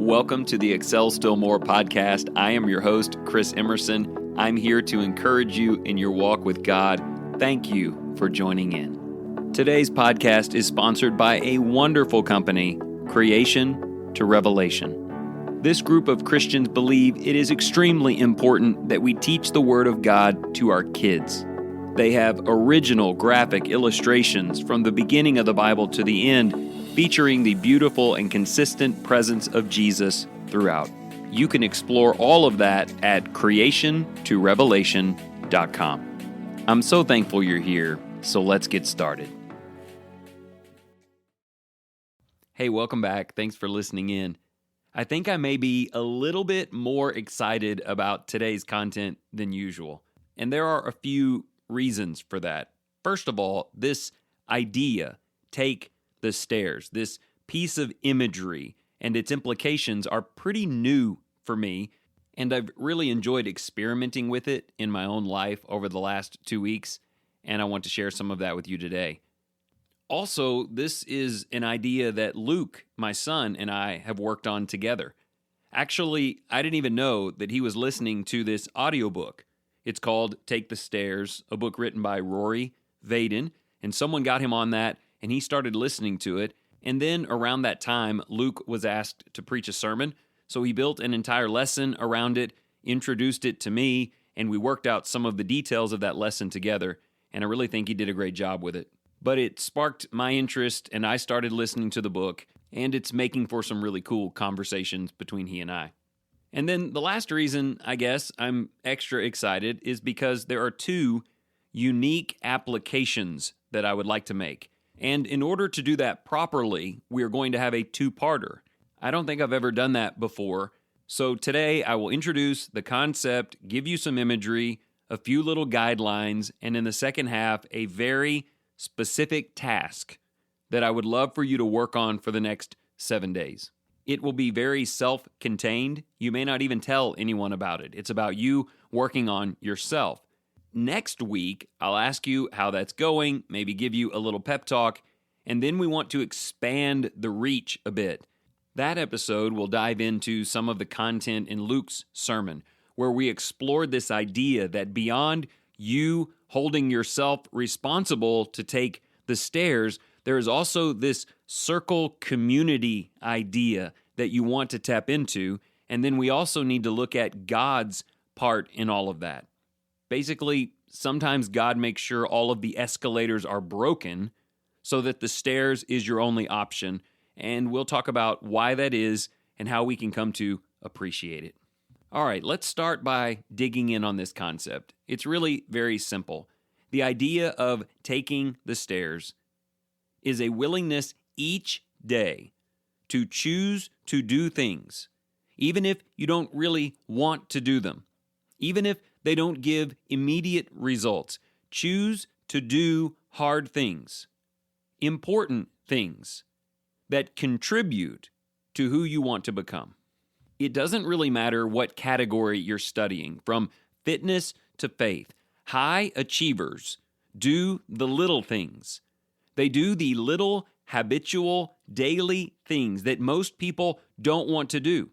Welcome to the Excel Still More podcast. I am your host, Chris Emerson. I'm here to encourage you in your walk with God. Thank you for joining in. Today's podcast is sponsored by a wonderful company, Creation to Revelation. This group of Christians believe it is extremely important that we teach the Word of God to our kids. They have original graphic illustrations from the beginning of the Bible to the end, featuring the beautiful and consistent presence of Jesus throughout. You can explore all of that at creationtorevelation.com. I'm so thankful you're here, so let's get started. Hey, welcome back. Thanks for listening in. I think I may be a little bit more excited about today's content than usual, and there are a few reasons for that. First of all, this idea, take the stairs, this piece of imagery and its implications are pretty new for me, and I've really enjoyed experimenting with it in my own life over the last 2 weeks, and I want to share some of that with you today. Also, this is an idea that Luke, my son, and I have worked on together. Actually, I didn't even know that he was listening to this audiobook. It's called Take the Stairs, a book written by Rory Vaden, and someone got him on that, and he started listening to it. And then around that time, Luke was asked to preach a sermon, so he built an entire lesson around it, introduced it to me, and we worked out some of the details of that lesson together, and I really think he did a great job with it. But it sparked my interest, and I started listening to the book, and it's making for some really cool conversations between he and I. And then the last reason, I guess, I'm extra excited is because there are two unique applications that I would like to make. And in order to do that properly, we are going to have a two-parter. I don't think I've ever done that before. So today I will introduce the concept, give you some imagery, a few little guidelines, and in the second half, a very specific task that I would love for you to work on for the next 7 days. It will be very self-contained. You may not even tell anyone about it. It's about you working on yourself. Next week, I'll ask you how that's going, maybe give you a little pep talk, and then we want to expand the reach a bit. That episode will dive into some of the content in Luke's sermon, where we explored this idea that beyond you holding yourself responsible to take the stairs, there is also this circle community idea that you want to tap into, and then we also need to look at God's part in all of that. Basically, sometimes God makes sure all of the escalators are broken so that the stairs is your only option, and we'll talk about why that is and how we can come to appreciate it. All right, let's start by digging in on this concept. It's really very simple. The idea of taking the stairs is a willingness each day to choose to do things, even if you don't really want to do them, even if they don't give immediate results. Choose to do hard things, important things that contribute to who you want to become. It doesn't really matter what category you're studying, from fitness to faith. High achievers do the little things. They do the little habitual daily things that most people don't want to do.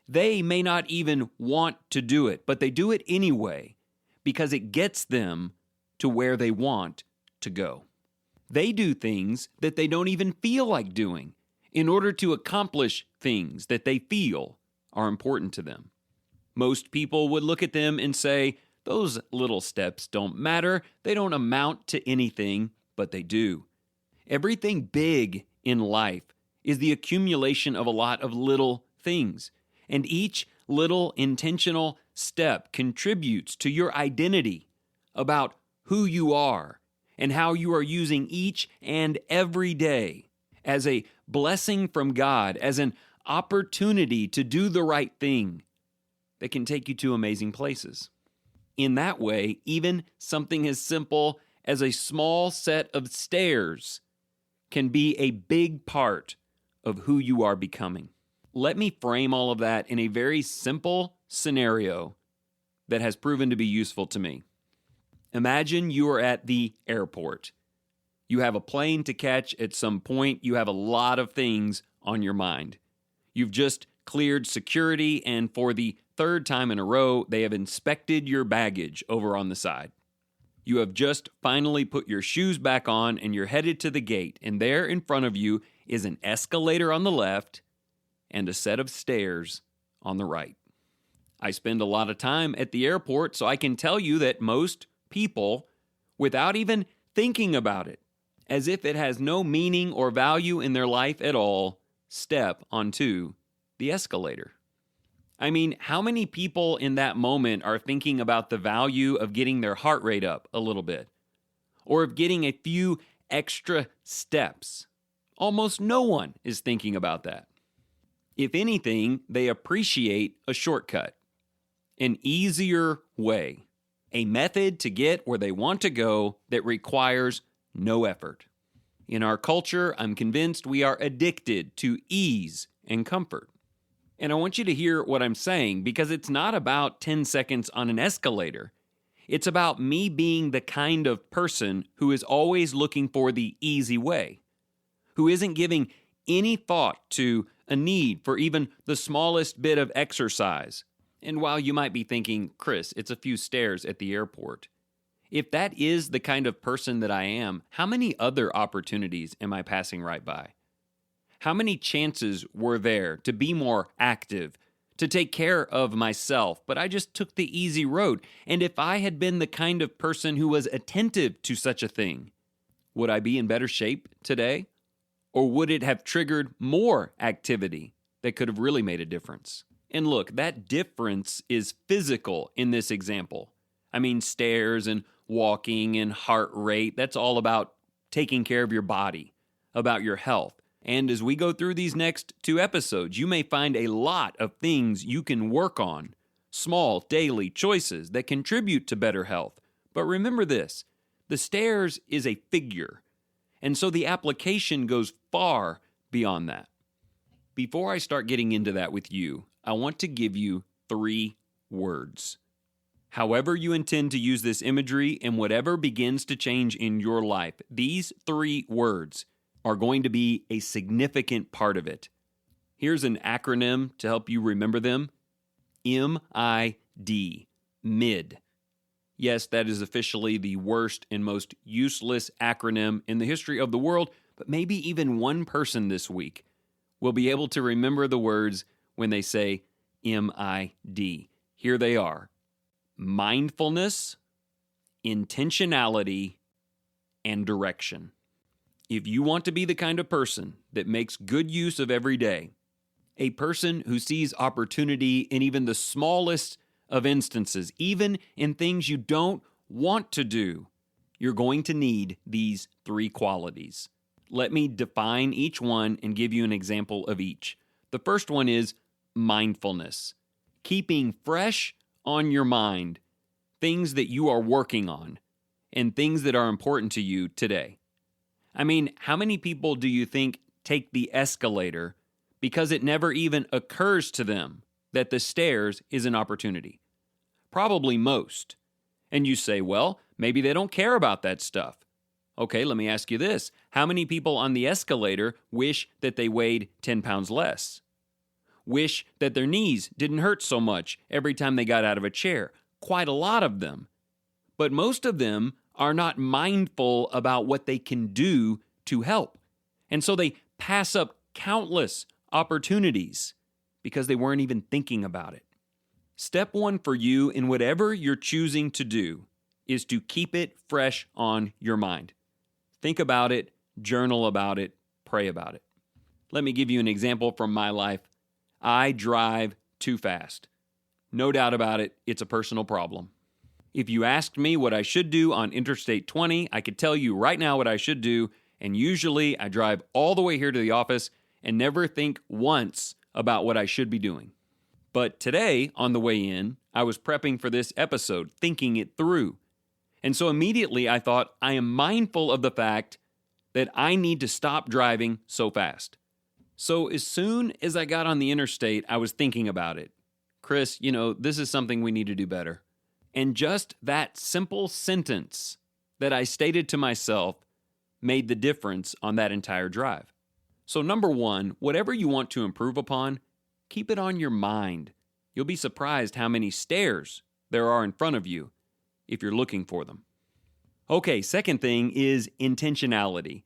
They may not even want to do it, but they do it anyway because it gets them to where they want to go. They do things that they don't even feel like doing in order to accomplish things that they feel are important to them. Most people would look at them and say, those little steps don't matter, they don't amount to anything, but they do. Everything big in life is the accumulation of a lot of little things. And each little intentional step contributes to your identity about who you are and how you are using each and every day as a blessing from God, as an opportunity to do the right thing that can take you to amazing places. In that way, even something as simple as a small set of stairs can be a big part of who you are becoming. Let me frame all of that in a very simple scenario that has proven to be useful to me. Imagine you are at the airport. You have a plane to catch at some point. You have a lot of things on your mind. You've just cleared security, and for the third time in a row, they have inspected your baggage over on the side. You have just finally put your shoes back on and you're headed to the gate, and there in front of you is an escalator on the left and a set of stairs on the right. I spend a lot of time at the airport, so I can tell you that most people, without even thinking about it, as if it has no meaning or value in their life at all, step onto the escalator. I mean, how many people in that moment are thinking about the value of getting their heart rate up a little bit, or of getting a few extra steps? Almost no one is thinking about that. If anything, they appreciate a shortcut, an easier way, a method to get where they want to go that requires no effort. In our culture, I'm convinced we are addicted to ease and comfort. And I want you to hear what I'm saying, because it's not about 10 seconds on an escalator. It's about me being the kind of person who is always looking for the easy way, who isn't giving any thought to a need for even the smallest bit of exercise. And while you might be thinking, Chris, it's a few stairs at the airport, if that is the kind of person that I am, how many other opportunities am I passing right by? How many chances were there to be more active, to take care of myself, but I just took the easy road? And if I had been the kind of person who was attentive to such a thing, would I be in better shape today? Or would it have triggered more activity that could have really made a difference? And look, that difference is physical in this example. I mean, stairs and walking and heart rate, that's all about taking care of your body, about your health. And as we go through these next 2 episodes, you may find a lot of things you can work on, small daily choices that contribute to better health. But remember this, the stairs is a figure, and so the application goes far beyond that. Before I start getting into that with you, I want to give you 3 words. However you intend to use this imagery and whatever begins to change in your life, these 3 words are going to be a significant part of it. Here's an acronym to help you remember them. M.I.D. M.I.D. Yes, that is officially the worst and most useless acronym in the history of the world, but maybe even one person this week will be able to remember the words when they say M.I.D. Here they are: mindfulness, intentionality, and direction. If you want to be the kind of person that makes good use of every day, a person who sees opportunity in even the smallest of instances, even in things you don't want to do, you're going to need these 3 qualities. Let me define each one and give you an example of each. The first one is mindfulness, keeping fresh on your mind things that you are working on and things that are important to you today. I mean, how many people do you think take the escalator because it never even occurs to them that the stairs is an opportunity? Probably most. And you say, well, maybe they don't care about that stuff. Okay, let me ask you this. How many people on the escalator wish that they weighed 10 pounds less? Wish that their knees didn't hurt so much every time they got out of a chair? Quite a lot of them. But most of them are not mindful about what they can do to help. And so they pass up countless opportunities because they weren't even thinking about it. Step 1 for you in whatever you're choosing to do is to keep it fresh on your mind. Think about it, journal about it, pray about it. Let me give you an example from my life. I drive too fast. No doubt about it, it's a personal problem. If you asked me what I should do on Interstate 20, I could tell you right now what I should do, and usually I drive all the way here to the office and never think once about what I should be doing. But today, on the way in, I was prepping for this episode, thinking it through. And so immediately I thought, I am mindful of the fact that I need to stop driving so fast. So as soon as I got on the interstate, I was thinking about it. Chris, this is something we need to do better. And just that simple sentence that I stated to myself made the difference on that entire drive. So number 1, whatever you want to improve upon, keep it on your mind. You'll be surprised how many stairs there are in front of you if you're looking for them. Okay, second thing is intentionality.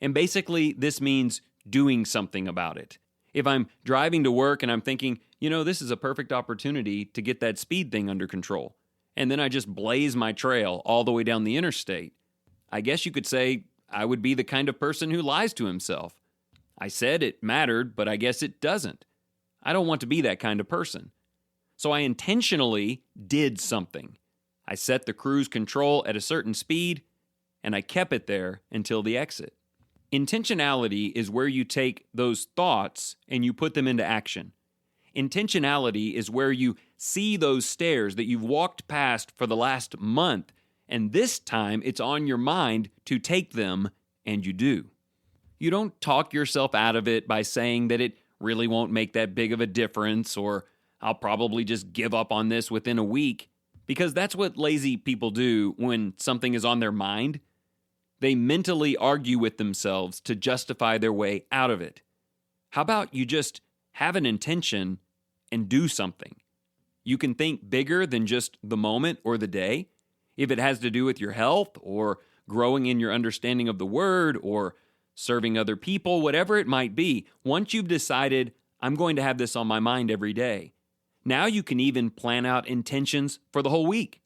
And basically, this means doing something about it. If I'm driving to work and I'm thinking, this is a perfect opportunity to get that speed thing under control, and then I just blaze my trail all the way down the interstate, I guess you could say I would be the kind of person who lies to himself. I said it mattered, but I guess it doesn't. I don't want to be that kind of person. So I intentionally did something. I set the cruise control at a certain speed, and I kept it there until the exit. Intentionality is where you take those thoughts and you put them into action. Intentionality is where you see those stairs that you've walked past for the last month, and this time it's on your mind to take them, and you do. You don't talk yourself out of it by saying that it really won't make that big of a difference, or I'll probably just give up on this within a week, because that's what lazy people do when something is on their mind. They mentally argue with themselves to justify their way out of it. How about you just have an intention and do something? You can think bigger than just the moment or the day. If it has to do with your health or growing in your understanding of the word or serving other people, whatever it might be, once you've decided, I'm going to have this on my mind every day, now you can even plan out intentions for the whole week.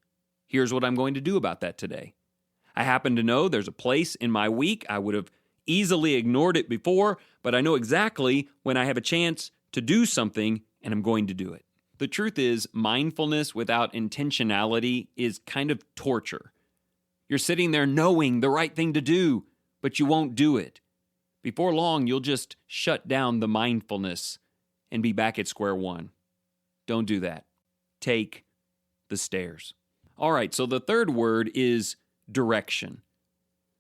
Here's what I'm going to do about that today. I happen to know there's a place in my week. I would have easily ignored it before, but I know exactly when I have a chance to do something, and I'm going to do it. The truth is, mindfulness without intentionality is kind of torture. You're sitting there knowing the right thing to do, but you won't do it. Before long, you'll just shut down the mindfulness and be back at square one. Don't do that. Take the stairs. All right, so the third word is direction.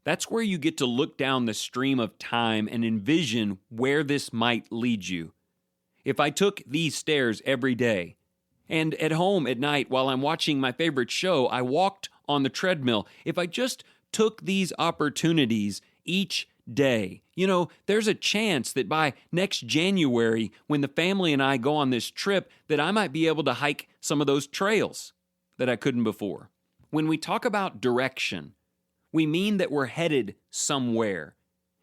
That's where you get to look down the stream of time and envision where this might lead you. If I took these stairs every day, and at home at night while I'm watching my favorite show, I walked on the treadmill, if I just took these opportunities each day, there's a chance that by next January, when the family and I go on this trip, that I might be able to hike some of those trails that I couldn't before. When we talk about direction, we mean that we're headed somewhere.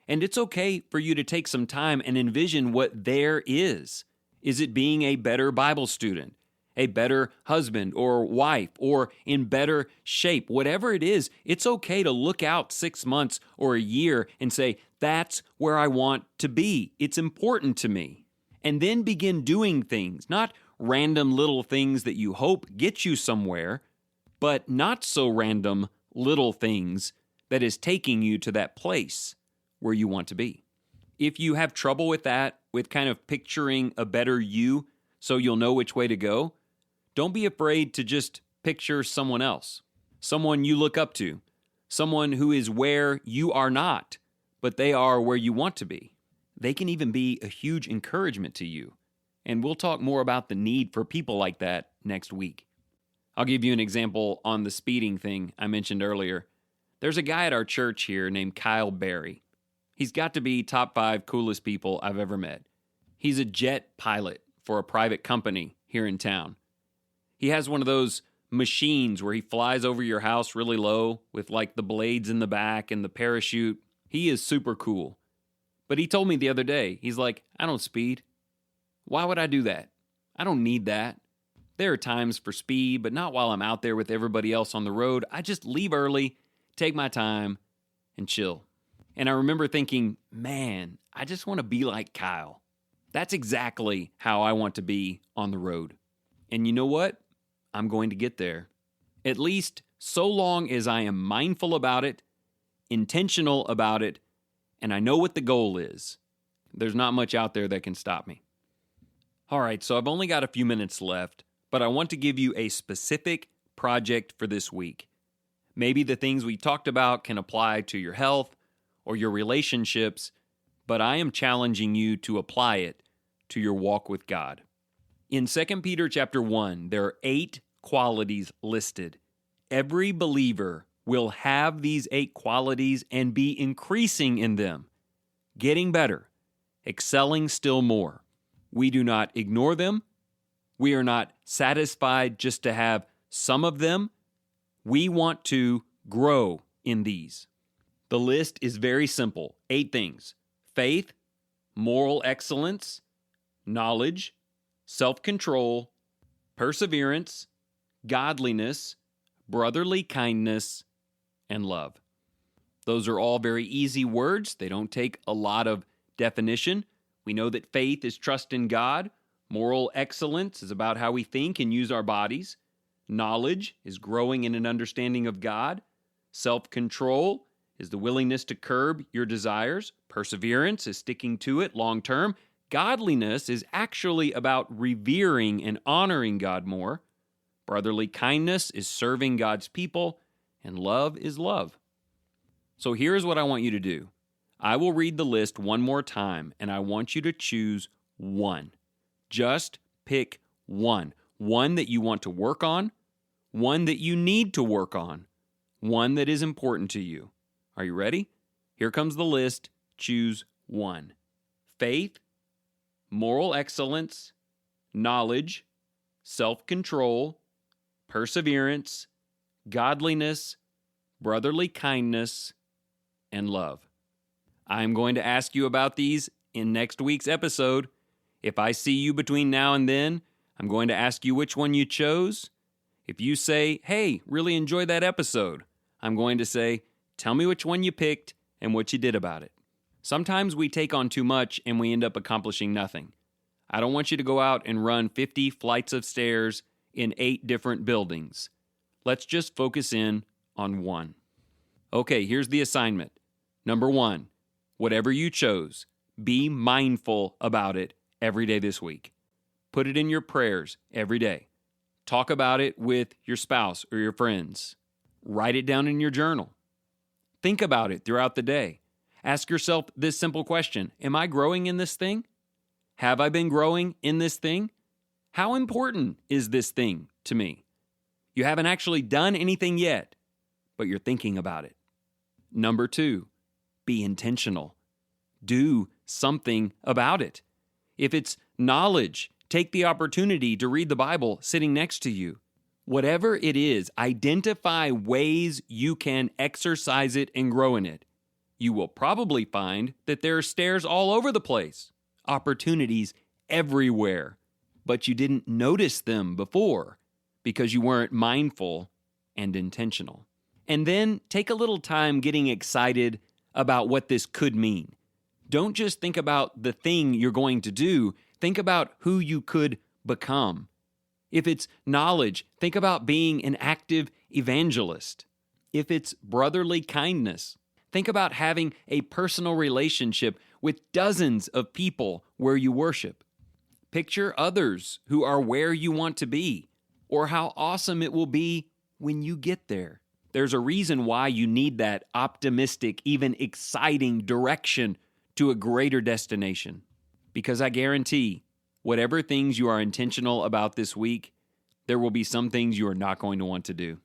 And it's okay for you to take some time and envision what there is. Is it being a better Bible student, a better husband or wife, or in better shape? Whatever it is, it's okay to look out 6 months or a year and say, that's where I want to be. It's important to me. And then begin doing things, not random little things that you hope get you somewhere, but not so random little things that is taking you to that place where you want to be. If you have trouble with that, with kind of picturing a better you so you'll know which way to go, don't be afraid to just picture someone else, someone you look up to, someone who is where you are not, but they are where you want to be. They can even be a huge encouragement to you. And we'll talk more about the need for people like that next week. I'll give you an example on the speeding thing I mentioned earlier. There's a guy at our church here named Kyle Berry. He's got to be top 5 coolest people I've ever met. He's a jet pilot for a private company here in town. He has one of those machines where he flies over your house really low with like the blades in the back and the parachute. He is super cool. But he told me the other day, he's like, I don't speed. Why would I do that? I don't need that. There are times for speed, but not while I'm out there with everybody else on the road. I just leave early, take my time, and chill. And I remember thinking, man, I just want to be like Kyle. That's exactly how I want to be on the road. And you know what? I'm going to get there. At least so long as I am mindful about it, intentional about it, and I know what the goal is. There's not much out there that can stop me. All right, so I've only got a few minutes left, but I want to give you a specific project for this week. Maybe the things we talked about can apply to your health or your relationships, but I am challenging you to apply it to your walk with God. In 2 Peter chapter 1, there are 8 qualities listed. Every believer will have these 8 qualities and be increasing in them, getting better, excelling still more. We do not ignore them. We are not satisfied just to have some of them. We want to grow in these. The list is very simple. 8 things: faith, moral excellence, knowledge, self-control, perseverance, godliness, brotherly kindness, and love. Those are all very easy words. They don't take a lot of definition. We know that faith is trust in God. Moral excellence is about how we think and use our bodies. Knowledge is growing in an understanding of God. Self-control is the willingness to curb your desires. Perseverance is sticking to it long term. Godliness is actually about revering and honoring God more. Brotherly kindness is serving God's people. And love is love. So here's what I want you to do. I will read the list one more time, and I want you to choose one. Just pick one. One that you want to work on, one that you need to work on, one that is important to you. Are you ready? Here comes the list. Choose one. Faith, moral excellence, knowledge, self-control, perseverance, godliness, brotherly kindness, and love. I'm going to ask you about these in next week's episode. If I see you between now and then, I'm going to ask you which one you chose. If you say, hey, really enjoyed that episode, I'm going to say, tell me which one you picked and what you did about it. Sometimes we take on too much and we end up accomplishing nothing. I don't want you to go out and run 50 flights of stairs in 8 different buildings. Let's just focus in on one. Okay, here's the assignment. Number 1, whatever you chose, be mindful about it every day this week. Put it in your prayers every day. Talk about it with your spouse or your friends. Write it down in your journal. Think about it throughout the day. Ask yourself this simple question: am I growing in this thing? Have I been growing in this thing? How important is this thing to me? You haven't actually done anything yet, but you're thinking about it. Number 2, be intentional. Do something about it. If it's knowledge, take the opportunity to read the Bible sitting next to you. Whatever it is, identify ways you can exercise it and grow in it. You will probably find that there are stairs all over the place, opportunities everywhere, but you didn't notice them before because you weren't mindful and intentional. And then take a little time getting excited about what this could mean. Don't just think about the thing you're going to do. Think about who you could become. If it's knowledge, think about being an active evangelist. If it's brotherly kindness, think about having a personal relationship with dozens of people where you worship. Picture others who are where you want to be, or how awesome it will be when you get there. There's a reason why you need that optimistic, even exciting direction to a greater destination. Because I guarantee, whatever things you are intentional about this week, there will be some things you are not going to want to do.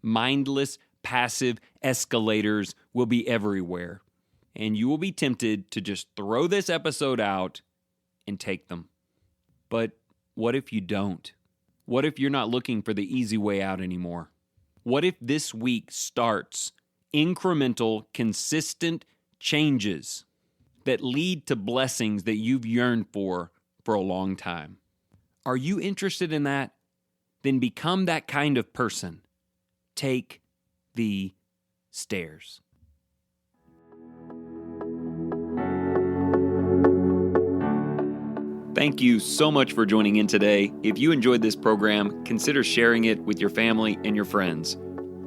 Mindless, passive escalators will be everywhere, and you will be tempted to just throw this episode out and take them. But what if you don't? What if you're not looking for the easy way out anymore? What if this week starts incremental, consistent changes that lead to blessings that you've yearned for a long time? Are you interested in that? Then become that kind of person. Take the stairs. Thank you so much for joining in today. If you enjoyed this program, consider sharing it with your family and your friends.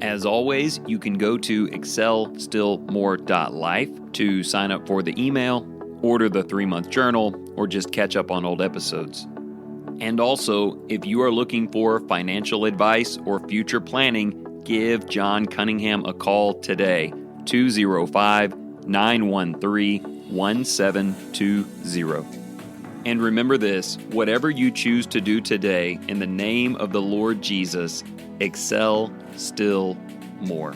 As always, you can go to excelstillmore.life to sign up for the email, order the 3-month journal, or just catch up on old episodes. And also, if you are looking for financial advice or future planning, give John Cunningham a call today, 205-913-1720. And remember this, whatever you choose to do today, in the name of the Lord Jesus, excel still more.